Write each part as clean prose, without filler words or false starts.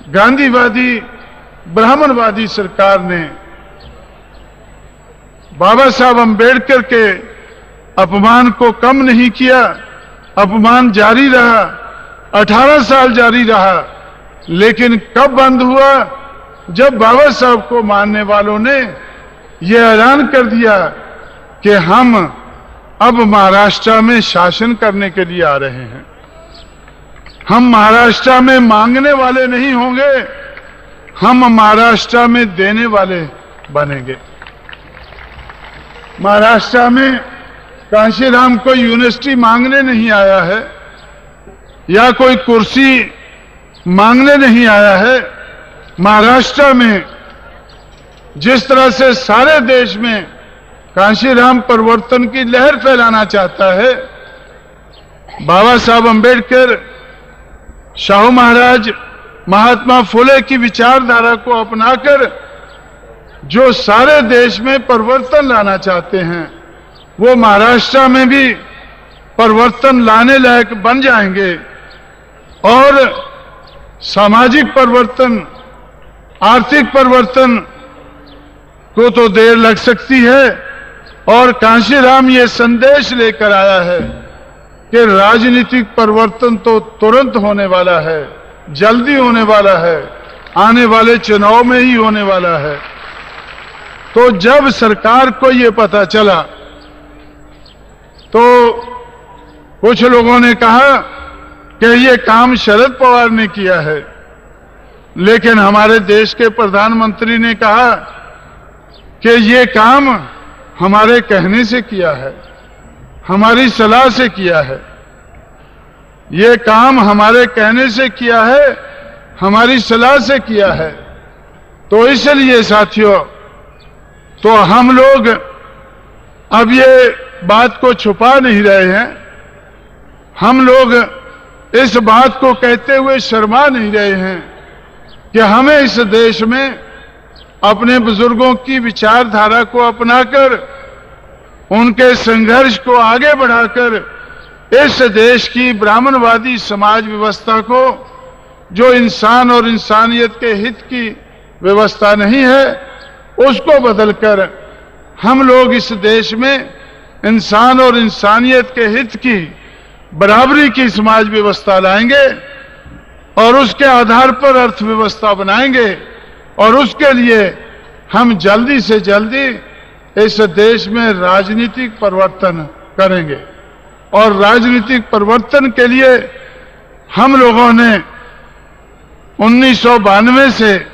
गांधीवादी ब्राह्मणवादी सरकार ने बाबा साहब अंबेडकर के अपमान को कम नहीं किया। अपमान जारी रहा, 18 साल जारी रहा, लेकिन कब बंद हुआ? जब बाबा साहब को मानने वालों ने यह ऐलान कर दिया कि हम अब महाराष्ट्र में शासन करने के लिए आ रहे हैं। हम महाराष्ट्र में मांगने वाले नहीं होंगे, हम महाराष्ट्र में देने वाले बनेंगे। महाराष्ट्र में कांशीराम कोई यूनिवर्सिटी मांगने नहीं आया है या कोई कुर्सी मांगने नहीं आया है। महाराष्ट्र में जिस तरह से सारे देश में कांशीराम परिवर्तन की लहर फैलाना चाहता है, बाबा साहब अंबेडकर, शाहू महाराज, महात्मा फुले की विचारधारा को अपनाकर जो सारे देश में परिवर्तन लाना चाहते हैं, वो महाराष्ट्र में भी परिवर्तन लाने लायक बन जाएंगे। और सामाजिक परिवर्तन, आर्थिक परिवर्तन को तो देर लग सकती है, और कांशीराम ये संदेश लेकर आया है कि राजनीतिक परिवर्तन तो तुरंत होने वाला है, जल्दी होने वाला है, आने वाले चुनाव में ही होने वाला है। तो जब सरकार को ये पता चला तो कुछ लोगों ने कहा कि ये काम शरद पवार ने किया है, लेकिन हमारे देश के प्रधानमंत्री ने कहा कि ये काम हमारे कहने से किया है, हमारी सलाह से किया है। ये काम हमारे कहने से किया है, हमारी सलाह से किया है। तो इसलिए साथियों, तो हम लोग अब ये बात को छुपा नहीं रहे हैं, हम लोग इस बात को कहते हुए शर्मा नहीं रहे हैं कि हमें इस देश में अपने बुजुर्गों की विचारधारा को अपनाकर, उनके संघर्ष को आगे बढ़ाकर इस देश की ब्राह्मणवादी समाज व्यवस्था को, जो इंसान और इंसानियत के हित की व्यवस्था नहीं है, उसको बदलकर हम लोग इस देश में इंसान और इंसानियत के हित की बराबरी की समाज व्यवस्था लाएंगे और उसके आधार पर अर्थव्यवस्था बनाएंगे। और उसके लिए हम जल्दी से जल्दी इस देश में राजनीतिक परिवर्तन करेंगे। और राजनीतिक परिवर्तन के लिए हम लोगों ने 1992 से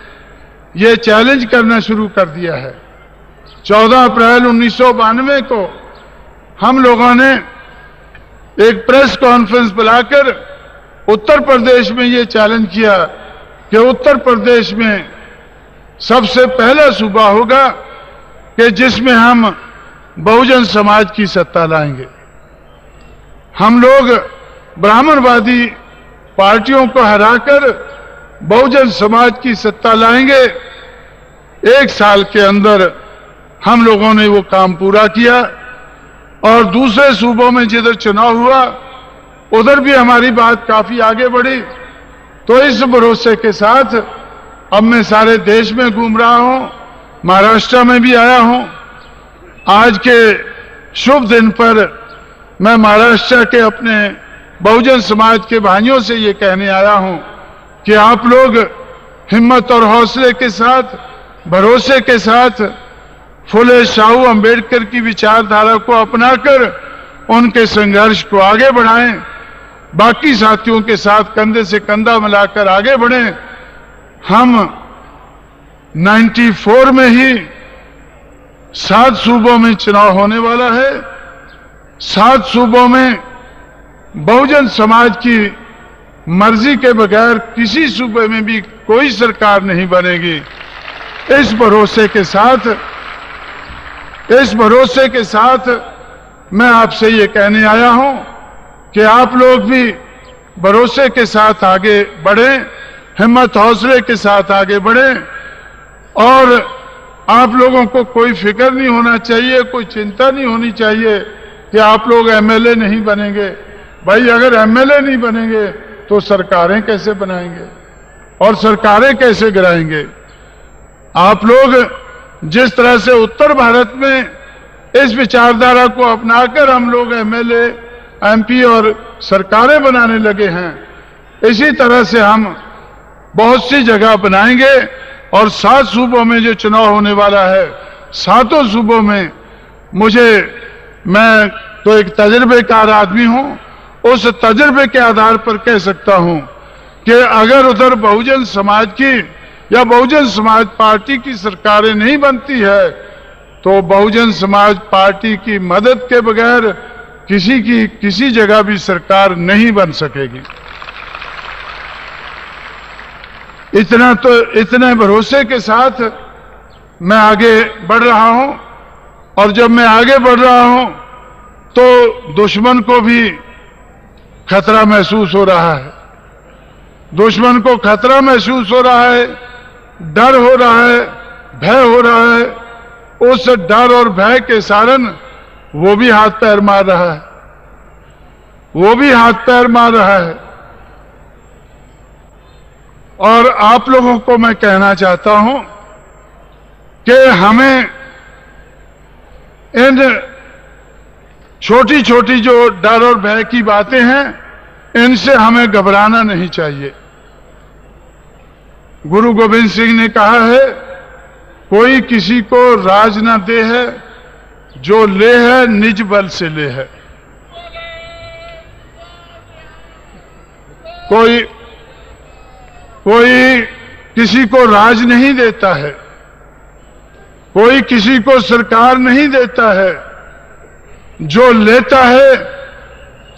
ये चैलेंज करना शुरू कर दिया है। 14 अप्रैल 1992 को हम लोगों ने एक प्रेस कॉन्फ्रेंस बुलाकर उत्तर प्रदेश में ये चैलेंज किया कि उत्तर प्रदेश में सबसे पहला सूबा होगा कि जिसमें हम बहुजन समाज की सत्ता लाएंगे। हम लोग ब्राह्मणवादी पार्टियों को हराकर बहुजन समाज की सत्ता लाएंगे। 1 साल के अंदर हम लोगों ने वो काम पूरा किया और दूसरे सूबों में जिधर चुनाव हुआ उधर भी हमारी बात काफी आगे बढ़ी। तो इस भरोसे के साथ अब मैं सारे देश में घूम रहा हूं, महाराष्ट्र में भी आया हूं। आज के शुभ दिन पर मैं महाराष्ट्र के अपने बहुजन समाज के भाइयों से ये कहने आया हूं कि आप लोग हिम्मत और हौसले के साथ, भरोसे के साथ फुले शाहू अंबेडकर की विचारधारा को अपनाकर उनके संघर्ष को आगे बढ़ाएं। बाकी साथियों के साथ कंधे से कंधा मिलाकर आगे बढ़ें। हम 94 में ही 7 सूबों में चुनाव होने वाला है। 7 सूबों में बहुजन समाज की मर्जी के बगैर किसी सूबे में भी कोई सरकार नहीं बनेगी। इस भरोसे के साथ मैं आपसे ये कहने आया हूं कि आप लोग भी भरोसे के साथ आगे बढ़ें, हिम्मत हौसले के साथ आगे बढ़ें। और आप लोगों को कोई फिक्र नहीं होना चाहिए, कोई चिंता नहीं होनी चाहिए कि आप लोग एमएलए नहीं बनेंगे। भाई अगर एमएलए नहीं बनेंगे तो सरकारें कैसे बनाएंगे? और सरकारें कैसे गिराएंगे। आप लोग जिस तरह से उत्तर भारत में इस विचारधारा को अपनाकर हम लोग एमएलए, एमपी और सरकारें बनाने लगे हैं, इसी तरह से हम बहुत सी जगह बनाएंगे और 7 सूबों में जो चुनाव होने वाला है, 7 सूबों में मैं तो एक तजुर्बेकार आदमी हूं, उस तजुर्बे के आधार पर कह सकता हूं कि अगर उधर बहुजन समाज की या बहुजन समाज पार्टी की सरकारें नहीं बनती है तो बहुजन समाज पार्टी की मदद के बगैर किसी जगह भी सरकार नहीं बन सकेगी। इतने भरोसे के साथ मैं आगे बढ़ रहा हूं और जब मैं आगे बढ़ रहा हूं तो दुश्मन को भी खतरा महसूस हो रहा है, दुश्मन को खतरा महसूस हो रहा है, डर हो रहा है, भय हो रहा है। उस डर और भय के कारण वो भी हाथ पैर मार रहा है, वो भी हाथ पैर मार रहा है। और आप लोगों को मैं कहना चाहता हूं कि हमें इन छोटी छोटी जो डर और भय की बातें हैं, इनसे हमें घबराना नहीं चाहिए। गुरु गोविंद सिंह ने कहा है, कोई किसी को राज न दे है, जो ले है निज बल से ले है। कोई किसी को राज नहीं देता है, कोई किसी को सरकार नहीं देता है, जो लेता है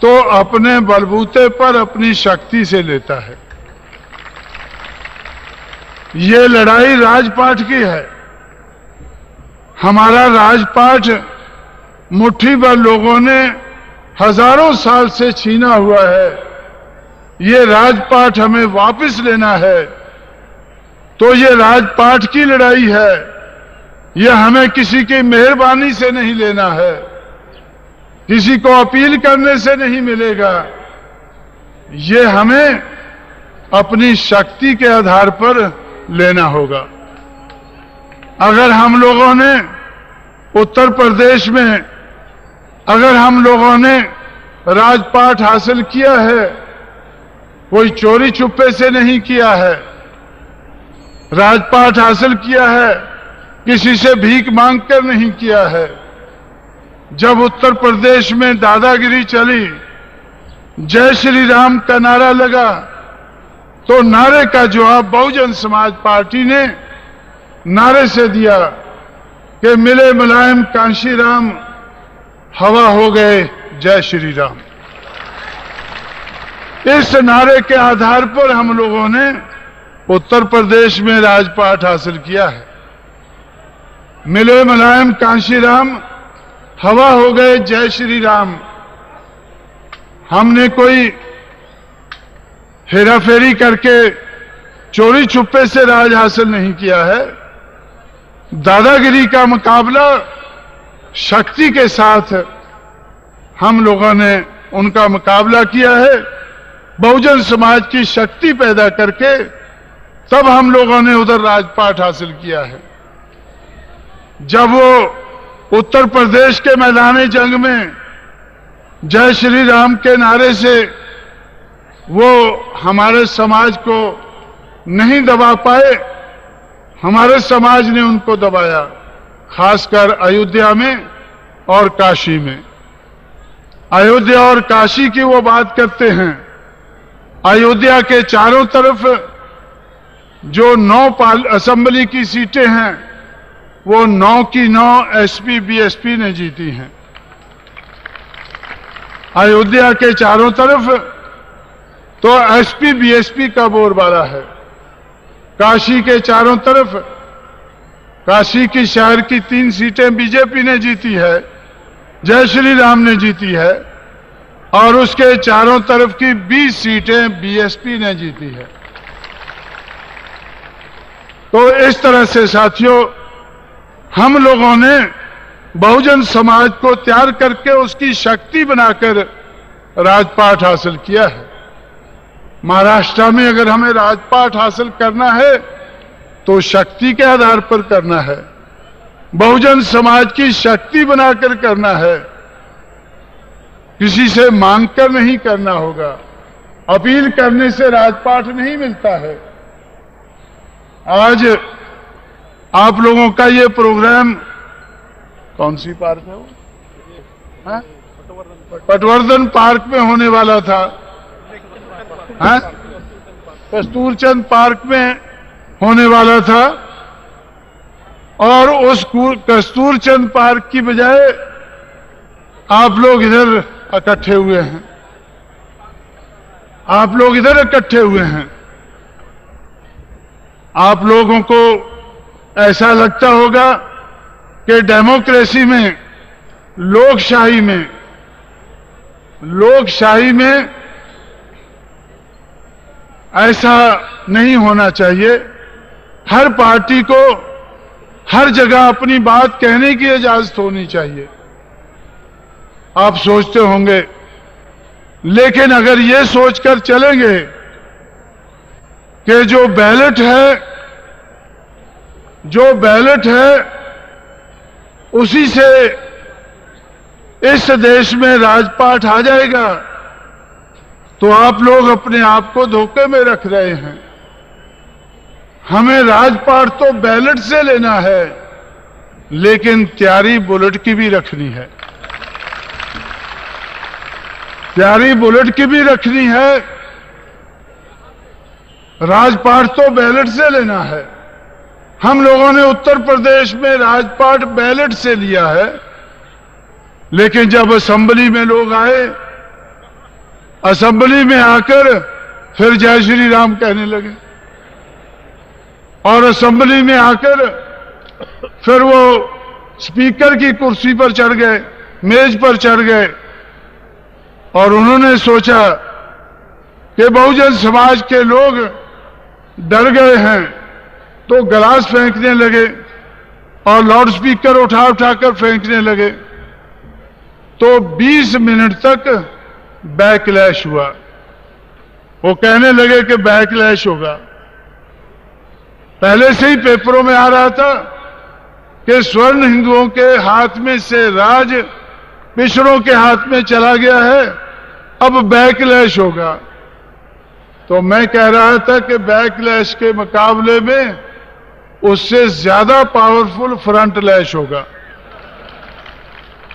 तो अपने बलबूते पर अपनी शक्ति से लेता है। ये लड़ाई राजपाट की है। हमारा राजपाट मुट्ठी भर लोगों ने हजारों साल से छीना हुआ है। ये राजपाट हमें वापस लेना है, तो ये राजपाट की लड़ाई है। यह हमें किसी की मेहरबानी से नहीं लेना है, किसी को अपील करने से नहीं मिलेगा। ये हमें अपनी शक्ति के आधार पर लेना होगा। अगर हम लोगों ने उत्तर प्रदेश में अगर हम लोगों ने राजपाट हासिल किया है, कोई चोरी छुपे से नहीं किया है, राजपाट हासिल किया है, किसी से भीख मांगकर नहीं किया है। जब उत्तर प्रदेश में दादागिरी चली, जय श्री राम का नारा लगा, तो नारे का जवाब बहुजन समाज पार्टी ने नारे से दिया कि मिले मुलायम कांशीराम, हवा हो गए जय श्री राम। इस नारे के आधार पर हम लोगों ने उत्तर प्रदेश में राजपाट हासिल किया है। मिले मुलायम कांशीराम, हवा हो गए जय श्री राम। हमने कोई हेराफेरी करके चोरी छुपे से राज हासिल नहीं किया है। दादागिरी का मुकाबला शक्ति के साथ हम लोगों ने उनका मुकाबला किया है। बहुजन समाज की शक्ति पैदा करके तब हम लोगों ने उधर राजपाट हासिल किया है। जब वो उत्तर प्रदेश के मैदान जंग में जय श्री राम के नारे से वो हमारे समाज को नहीं दबा पाए, हमारे समाज ने उनको दबाया, खासकर अयोध्या में और काशी में। अयोध्या और काशी की वो बात करते हैं। अयोध्या के चारों तरफ जो 9 असेंबली की सीटें हैं, वो 9 की 9 एसपी बीएसपी ने जीती हैं। अयोध्या के चारों तरफ तो एसपी बीएसपी का बोलबाला है। काशी के चारों तरफ, काशी की शहर की 3 सीटें बीजेपी ने जीती है, जय श्री राम ने जीती है, और उसके चारों तरफ की 20 सीटें बीएसपी ने जीती है। तो इस तरह से साथियों, हम लोगों ने बहुजन समाज को तैयार करके उसकी शक्ति बनाकर राजपाट हासिल किया है। महाराष्ट्र में अगर हमें राजपाट हासिल करना है तो शक्ति के आधार पर करना है, बहुजन समाज की शक्ति बनाकर करना है, किसी से मांगकर नहीं करना होगा। अपील करने से राजपाट नहीं मिलता है। आज आप लोगों का ये प्रोग्राम कौन सी पार्क है वो? हाँ? पटवर्धन पार्क में होने वाला था, हाँ? कस्तूरचंद पार्क में होने वाला था, और उस कस्तूरचंद पार्क की बजाय आप लोग इधर इकट्ठे हुए हैं। आप लोग इधर इकट्ठे हुए हैं। आप लोगों को ऐसा लगता होगा कि डेमोक्रेसी में, लोकशाही में ऐसा नहीं होना चाहिए। हर पार्टी को हर जगह अपनी बात कहने की इजाजत होनी चाहिए, आप सोचते होंगे। लेकिन अगर ये सोचकर चलेंगे कि जो बैलेट है उसी से इस देश में राजपाट आ जाएगा, तो आप लोग अपने आप को धोखे में रख रहे हैं। हमें राजपाट तो बैलेट से लेना है, लेकिन तैयारी बुलेट की भी रखनी है। तैयारी बुलेट की भी रखनी है। राजपाट तो बैलेट से लेना है। हम लोगों ने उत्तर प्रदेश में राजपाट बैलेट से लिया है, लेकिन जब असेंबली में लोग आए, असेंबली में आकर फिर जय श्री राम कहने लगे, और असेंबली में आकर फिर वो स्पीकर की कुर्सी पर चढ़ गए, मेज पर चढ़ गए, और उन्होंने सोचा कि बहुजन समाज के लोग डर गए हैं, तो गिलास फेंकने लगे और लाउड स्पीकर उठा उठाकर फेंकने लगे। तो 20 मिनट तक बैकलैश हुआ। वो कहने लगे कि बैकलैश होगा। पहले से ही पेपरों में आ रहा था कि स्वर्ण हिंदुओं के हाथ में से राज पिछड़ों के हाथ में चला गया है, अब बैकलैश होगा। तो मैं कह रहा था कि बैकलैश के मुकाबले में उससे ज्यादा पावरफुल फ्रंट लैश होगा।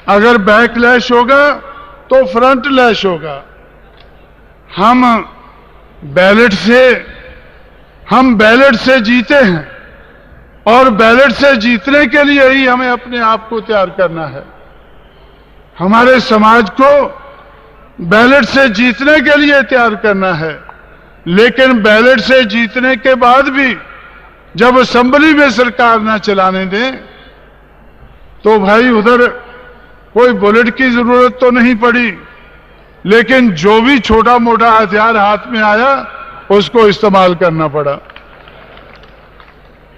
अगर बैकलैश होगा तो फ्रंट लैश होगा। हम बैलेट से जीते हैं, और बैलेट से जीतने के लिए ही हमें अपने आप को तैयार करना है। हमारे समाज को बैलेट से जीतने के लिए तैयार करना है। लेकिन बैलेट से जीतने के बाद भी जब असेंबली में सरकार ना चलाने दें, तो भाई उधर कोई बुलेट की जरूरत तो नहीं पड़ी, लेकिन जो भी छोटा मोटा हथियार हाथ में आया उसको इस्तेमाल करना पड़ा।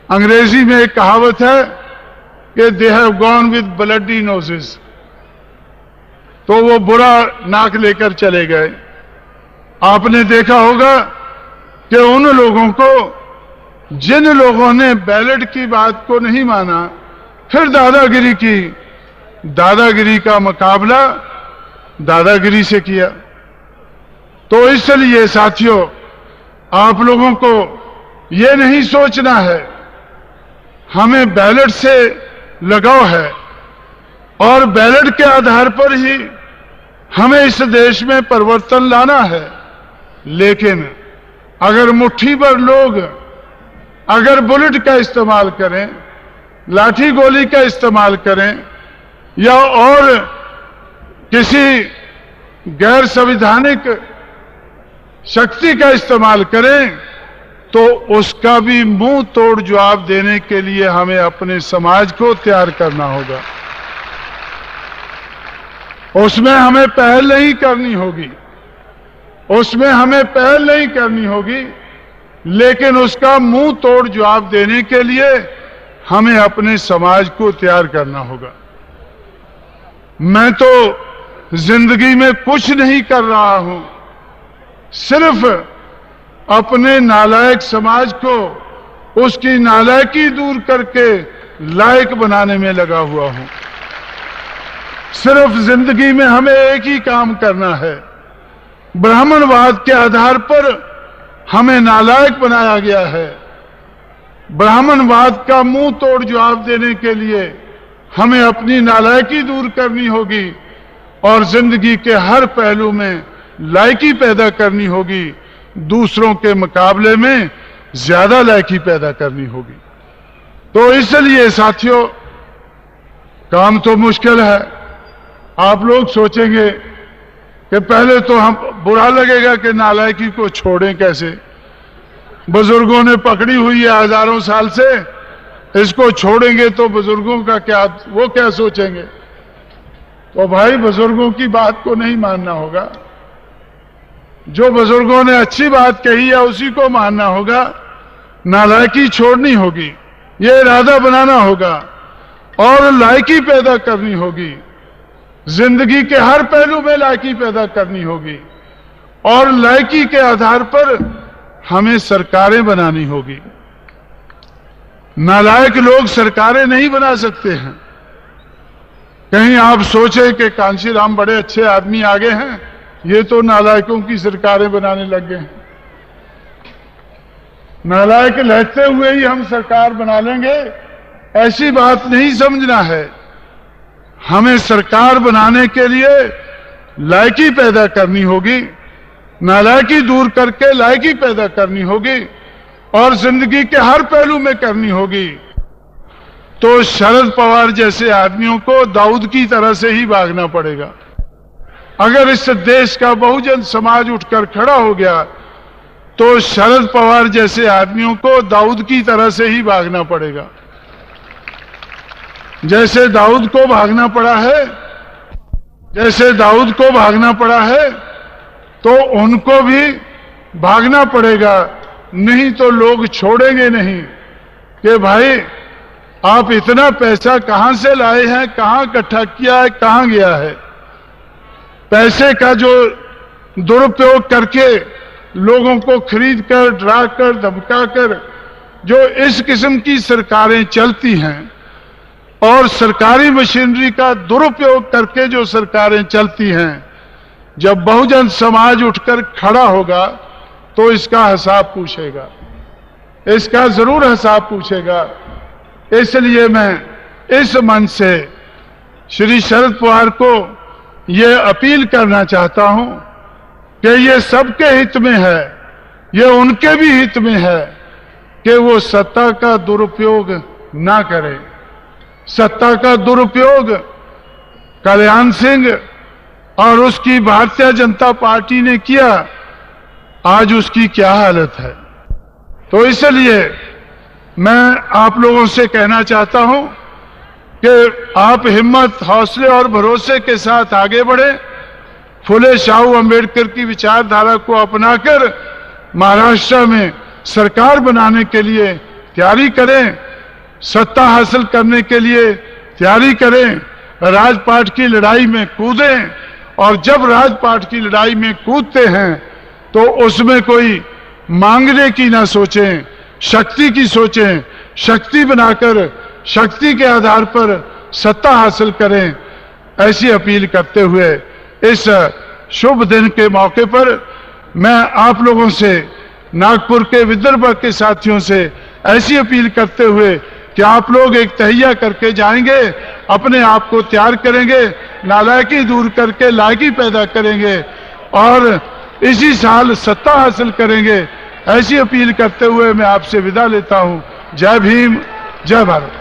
अंग्रेजी में एक कहावत है कि they have gone with bloody noses, तो वो बुरा नाक लेकर चले गए। आपने देखा होगा कि उन लोगों को, जिन लोगों ने बैलेट की बात को नहीं माना, फिर दादागिरी की, दादागिरी का मुकाबला दादागिरी से किया। तो इसलिए साथियों, आप लोगों को ये नहीं सोचना है, हमें बैलेट से लगाव है, और बैलेट के आधार पर ही हमें इस देश में परिवर्तन लाना है। लेकिन अगर मुट्ठी भर लोग अगर बुलेट का इस्तेमाल करें, लाठी गोली का इस्तेमाल करें, या और किसी गैर संवैधानिक शक्ति का इस्तेमाल करें, तो उसका भी मुंह तोड़ जवाब देने के लिए हमें अपने समाज को तैयार करना होगा। उसमें हमें पहल नहीं करनी होगी, लेकिन उसका मुंह तोड़ जवाब देने के लिए हमें अपने समाज को तैयार करना होगा। मैं तो जिंदगी में कुछ नहीं कर रहा हूं, सिर्फ अपने नालायक समाज को उसकी नालायकी दूर करके लायक बनाने में लगा हुआ हूं। सिर्फ जिंदगी में हमें एक ही काम करना है। ब्राह्मणवाद के आधार पर हमें नालायक बनाया गया है। ब्राह्मणवाद का मुंह तोड़ जवाब देने के लिए हमें अपनी नालायकी दूर करनी होगी और जिंदगी के हर पहलू में लायकी पैदा करनी होगी। दूसरों के मुकाबले में ज्यादा लायकी पैदा करनी होगी। तो इसलिए साथियों, काम तो मुश्किल है। आप लोग सोचेंगे कि पहले तो हम बुरा लगेगा कि नालायकी को छोड़ें कैसे। बुजुर्गों ने पकड़ी हुई है हजारों साल से, इसको छोड़ेंगे तो बुजुर्गों का क्या, वो क्या सोचेंगे। तो भाई बुजुर्गों की बात को नहीं मानना होगा। जो बुजुर्गों ने अच्छी बात कही है उसी को मानना होगा। नालायकी छोड़नी होगी, ये इरादा बनाना होगा और लायकी पैदा करनी होगी। जिंदगी के हर पहलू में लायकी पैदा करनी होगी और लायकी के आधार पर हमें सरकारें बनानी होगी। नालायक लोग सरकारें नहीं बना सकते हैं। कहीं आप सोचे कि कांशीराम बड़े अच्छे आदमी आगे हैं, ये तो नालायकों की सरकारें बनाने लग गए हैं। नालायक रहते हुए ही हम सरकार बना लेंगे, ऐसी बात नहीं समझना है। हमें सरकार बनाने के लिए लायकी पैदा करनी होगी, नालायकी दूर करके लायकी पैदा करनी होगी और जिंदगी के हर पहलू में करनी होगी। तो शरद पवार जैसे आदमियों को दाऊद की तरह से ही भागना पड़ेगा। अगर इस देश का बहुजन समाज उठकर खड़ा हो गया तो शरद पवार जैसे आदमियों को दाऊद की तरह से ही भागना पड़ेगा। जैसे दाऊद को भागना पड़ा है, जैसे दाऊद को भागना पड़ा है तो उनको भी भागना पड़ेगा। नहीं तो लोग छोड़ेंगे नहीं कि भाई आप इतना पैसा कहां से लाए हैं, कहां इकट्ठा किया है, कहां गया है। पैसे का जो दुरुपयोग करके लोगों को खरीद कर, डरा कर, धमका कर जो इस किस्म की सरकारें चलती हैं और सरकारी मशीनरी का दुरुपयोग करके जो सरकारें चलती हैं, जब बहुजन समाज उठकर खड़ा होगा तो इसका हिसाब पूछेगा, इसका जरूर हिसाब पूछेगा। इसलिए मैं इस मंच से श्री शरद पवार को यह अपील करना चाहता हूं कि ये सबके हित में है, ये उनके भी हित में है कि वो सत्ता का दुरुपयोग ना करें। सत्ता का दुरुपयोग कल्याण सिंह और उसकी भारतीय जनता पार्टी ने किया, आज उसकी क्या हालत है। तो इसलिए मैं आप लोगों से कहना चाहता हूं कि आप हिम्मत, हौसले और भरोसे के साथ आगे बढ़े। फुले शाहू अंबेडकर की विचारधारा को अपनाकर महाराष्ट्र में सरकार बनाने के लिए तैयारी करें, सत्ता हासिल करने के लिए तैयारी करें, राजपाट की लड़ाई में कूदें। और जब राजपाट की लड़ाई में कूदते हैं तो उसमें कोई मांगने की ना सोचें, शक्ति की सोचें। शक्ति बनाकर शक्ति के आधार पर सत्ता हासिल करें, ऐसी अपील करते हुए इस शुभ दिन के मौके पर मैं आप लोगों से, नागपुर के विदर्भ के साथियों से ऐसी अपील करते हुए कि आप लोग एक तहिया करके जाएंगे, अपने आप को तैयार करेंगे, नालायकी दूर करके लायकी पैदा करेंगे और इसी साल सत्ता हासिल करेंगे, ऐसी अपील करते हुए मैं आपसे विदा लेता हूं। जय भीम, जय भारत।